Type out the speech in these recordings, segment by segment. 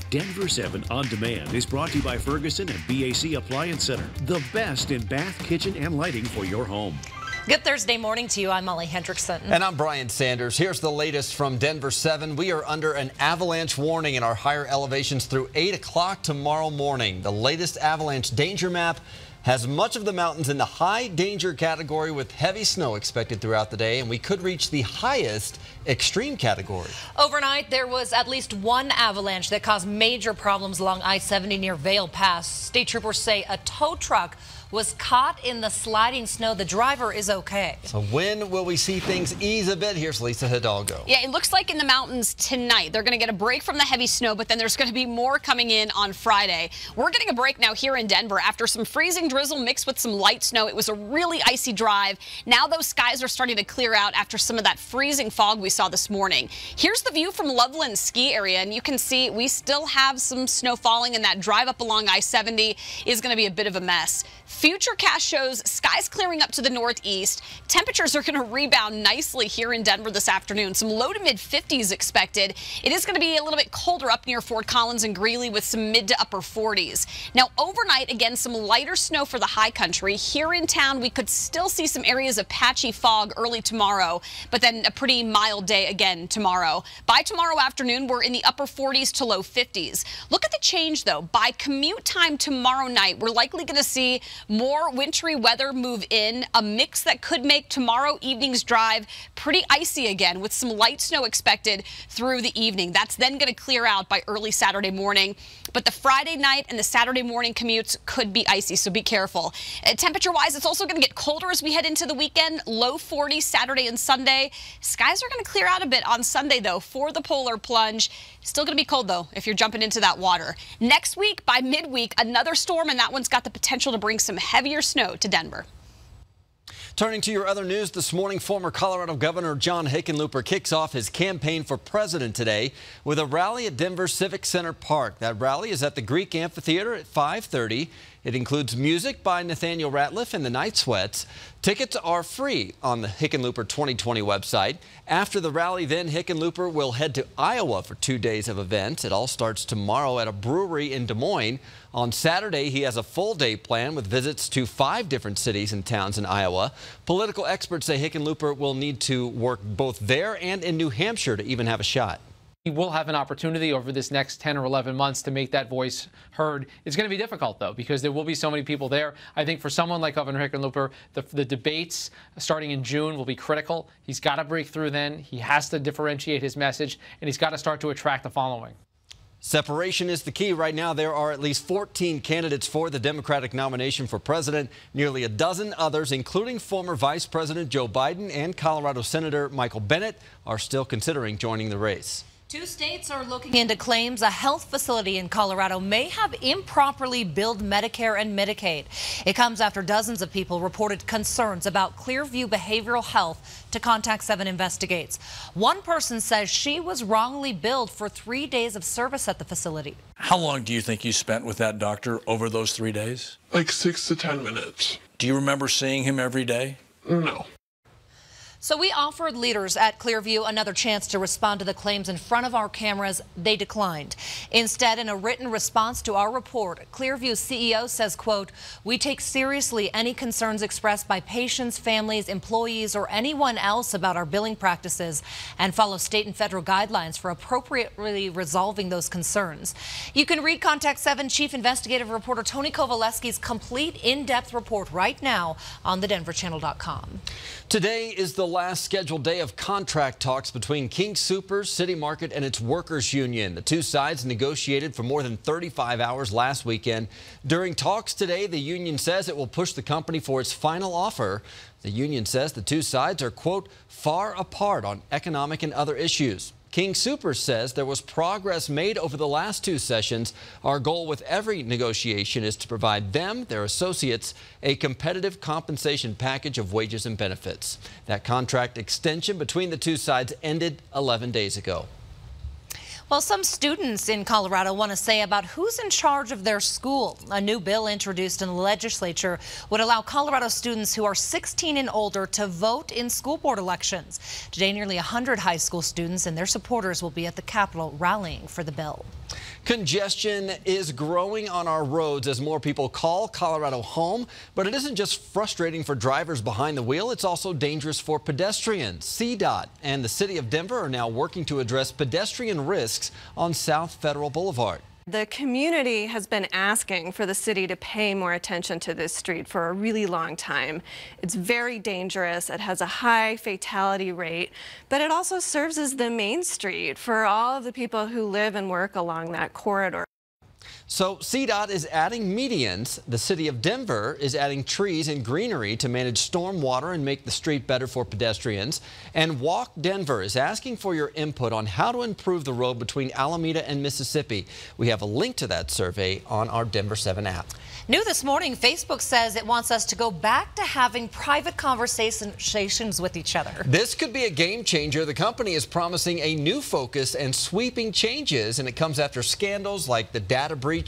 Denver 7 On Demand is brought to you by Ferguson and BAC Appliance Center, the best in bath, kitchen, and lighting for your home. Good Thursday morning to you. I'm Molly Hendrickson. And I'm Brian Sanders. Here's the latest from Denver 7. We are under an avalanche warning in our higher elevations through 8 o'clock tomorrow morning. The latest avalanche danger map has much of the mountains in the high danger category with heavy snow expected throughout the day, and we could reach the highest extreme category. Overnight, there was at least one avalanche that caused major problems along I-70 near Vail Pass. State troopers say a tow truck was caught in the sliding snow. The driver is okay. So when will we see things ease a bit? Here's Lisa Hidalgo. Yeah, it looks like in the mountains tonight, they're going to get a break from the heavy snow, but then there's going to be more coming in on Friday. We're getting a break now here in Denver after some freezing drizzle mixed with some light snow. It was a really icy drive. Now those skies are starting to clear out after some of that freezing fog we saw this morning. Here's the view from Loveland ski area, and you can see we still have some snow falling, and that drive up along I-70 is going to be a bit of a mess. Futurecast shows skies clearing up to the northeast. Temperatures are going to rebound nicely here in Denver this afternoon. Some low to mid 50s expected. It is going to be a little bit colder up near Fort Collins and Greeley with some mid to upper 40s. Now overnight, again, some lighter snow for the high country. Here in town, we could still see some areas of patchy fog early tomorrow, but then a pretty mild day again tomorrow. By tomorrow afternoon, we're in the upper 40s to low 50s. Look at the change, though. By commute time tomorrow night, we're likely going to see more wintry weather move in, a mix that could make tomorrow evening's drive pretty icy again with some light snow expected through the evening. That's then going to clear out by early Saturday morning. But the Friday night and the Saturday morning commutes could be icy, so be careful. Temperature-wise, it's also going to get colder as we head into the weekend. Low 40s Saturday and Sunday. Skies are going to clear out a bit on Sunday, though, for the polar plunge. Still going to be cold, though, if you're jumping into that water. Next week, by midweek, another storm, and that one's got the potential to bring some heavier snow to Denver. Turning to your other news this morning, former Colorado Governor John Hickenlooper kicks off his campaign for president today with a rally at Denver Civic Center Park. That rally is at the Greek Amphitheater at 5:30. It includes music by Nathaniel Ratliff and the Night Sweats. Tickets are free on the Hickenlooper 2020 website. After the rally, then, Hickenlooper will head to Iowa for 2 days of events. It all starts tomorrow at a brewery in Des Moines. On Saturday, he has a full day plan with visits to 5 different cities and towns in Iowa. Political experts say Hickenlooper will need to work both there and in New Hampshire to even have a shot. He will have an opportunity over this next 10 or 11 months to make that voice heard. It's going to be difficult, though, because there will be so many people there. I think for someone like Governor Hickenlooper, the debates starting in June will be critical. He's got to break through then. He has to differentiate his message, and he's got to start to attract the following. Separation is the key. Right now, there are at least 14 candidates for the Democratic nomination for president. Nearly a dozen others, including former Vice President Joe Biden and Colorado Senator Michael Bennet, are still considering joining the race. 2 states are looking into claims a health facility in Colorado may have improperly billed Medicare and Medicaid. It comes after dozens of people reported concerns about Clearview Behavioral Health to Contact 7 investigates. One person says she was wrongly billed for 3 days of service at the facility. How long do you think you spent with that doctor over those 3 days? Like 6 to 10 minutes. Do you remember seeing him every day? No. So we offered leaders at Clearview another chance to respond to the claims in front of our cameras. They declined. Instead, in a written response to our report, Clearview's CEO says, quote, "We take seriously any concerns expressed by patients, families, employees, or anyone else about our billing practices and follow state and federal guidelines for appropriately resolving those concerns." You can read Contact 7 Chief Investigative Reporter Tony Kovaleski's complete in-depth report right now on thedenverchannel.com. Today is the last scheduled day of contract talks between King Soopers, City Market, and its workers union. The two sides negotiated for more than 35 hours last weekend. During talks today, the union says it will push the company for its final offer. The union says the two sides are, quote, far apart on economic and other issues. King Soopers says there was progress made over the last 2 sessions. Our goal with every negotiation is to provide them, their associates, a competitive compensation package of wages and benefits. That contract extension between the two sides ended 11 days ago. Well, some students in Colorado want to say about who's in charge of their school. A new bill introduced in the legislature would allow Colorado students who are 16 and older to vote in school board elections. Today, nearly 100 high school students and their supporters will be at the Capitol rallying for the bill. Congestion is growing on our roads as more people call Colorado home, but it isn't just frustrating for drivers behind the wheel, it's also dangerous for pedestrians. CDOT and the city of Denver are now working to address pedestrian risks on South Federal Boulevard. The community has been asking for the city to pay more attention to this street for a really long time. It's very dangerous. It has a high fatality rate, but it also serves as the main street for all of the people who live and work along that corridor. So CDOT is adding medians. The city of Denver is adding trees and greenery to manage storm water and make the street better for pedestrians. And Walk Denver is asking for your input on how to improve the road between Alameda and Mississippi. We have a link to that survey on our Denver 7 app. New this morning, Facebook says it wants us to go back to having private conversations with each other. This could be a game changer. The company is promising a new focus and sweeping changes, and it comes after scandals like the data breach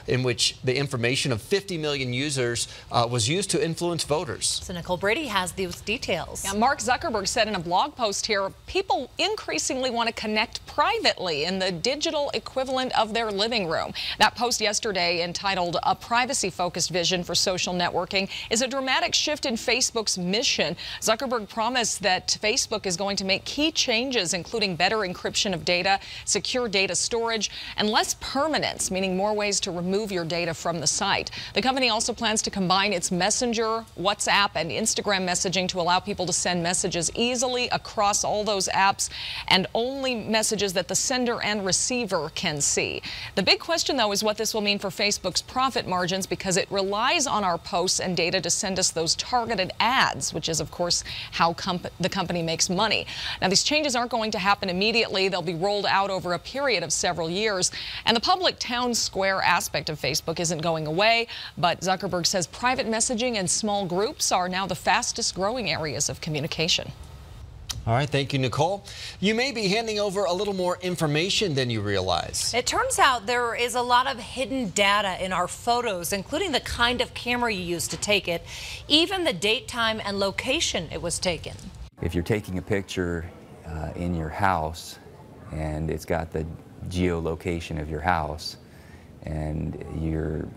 in which the information of 50 million users was used to influence voters. So Nicole Brady has those details. Yeah, Mark Zuckerberg said in a blog post here, people increasingly want to connect privately in the digital equivalent of their living room. That post yesterday, entitled "A Privacy-Focused Vision for Social Networking," is a dramatic shift in Facebook's mission. Zuckerberg promised that Facebook is going to make key changes, including better encryption of data, secure data storage, and less permanence, meaning more ways to remove your data from the site. The company also plans to combine its Messenger, WhatsApp, and Instagram messaging to allow people to send messages easily across all those apps, and only messages that the sender and receiver can see. The big question, though, is what this will mean for Facebook's profit margins, because it relies on our posts and data to send us those targeted ads, which is, of course, how the company makes money. Now, these changes aren't going to happen immediately. They'll be rolled out over a period of several years, and the public town square aspect of Facebook isn't going away, but Zuckerberg says private messaging and small groups are now the fastest growing areas of communication. All right, thank you, Nicole. You may be handing over a little more information than you realize. It turns out there is a lot of hidden data in our photos, including the kind of camera you used to take it, even the date, time, and location it was taken. If you're taking a picture in your house and it's got the geolocation of your house, and you're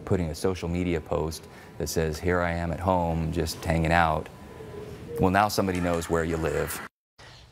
putting a social media post that says, "Here I am at home just hanging out," well, now somebody knows where you live.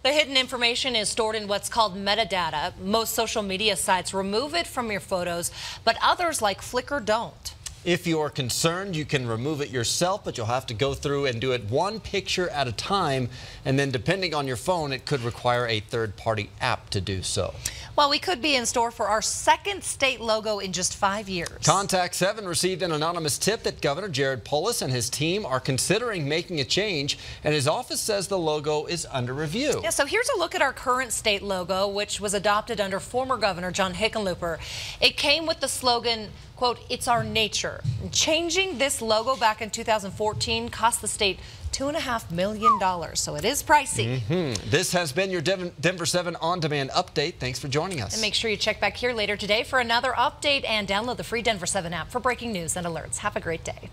The hidden information is stored in what's called metadata. Most social media sites remove it from your photos, but others like Flickr don't. If you're concerned, you can remove it yourself, but you'll have to go through and do it one picture at a time. And then depending on your phone, it could require a third-party app to do so. Well, we could be in store for our second state logo in just 5 years. Contact 7 received an anonymous tip that Governor Jared Polis and his team are considering making a change, and his office says the logo is under review. Yeah, so here's a look at our current state logo, which was adopted under former Governor John Hickenlooper. It came with the slogan, quote, "It's our nature." Changing this logo back in 2014 cost the state $2.5 million, so it is pricey. This has been your Denver 7 on-demand update. Thanks for joining us. And make sure you check back here later today for another update and download the free Denver 7 app for breaking news and alerts. Have a great day.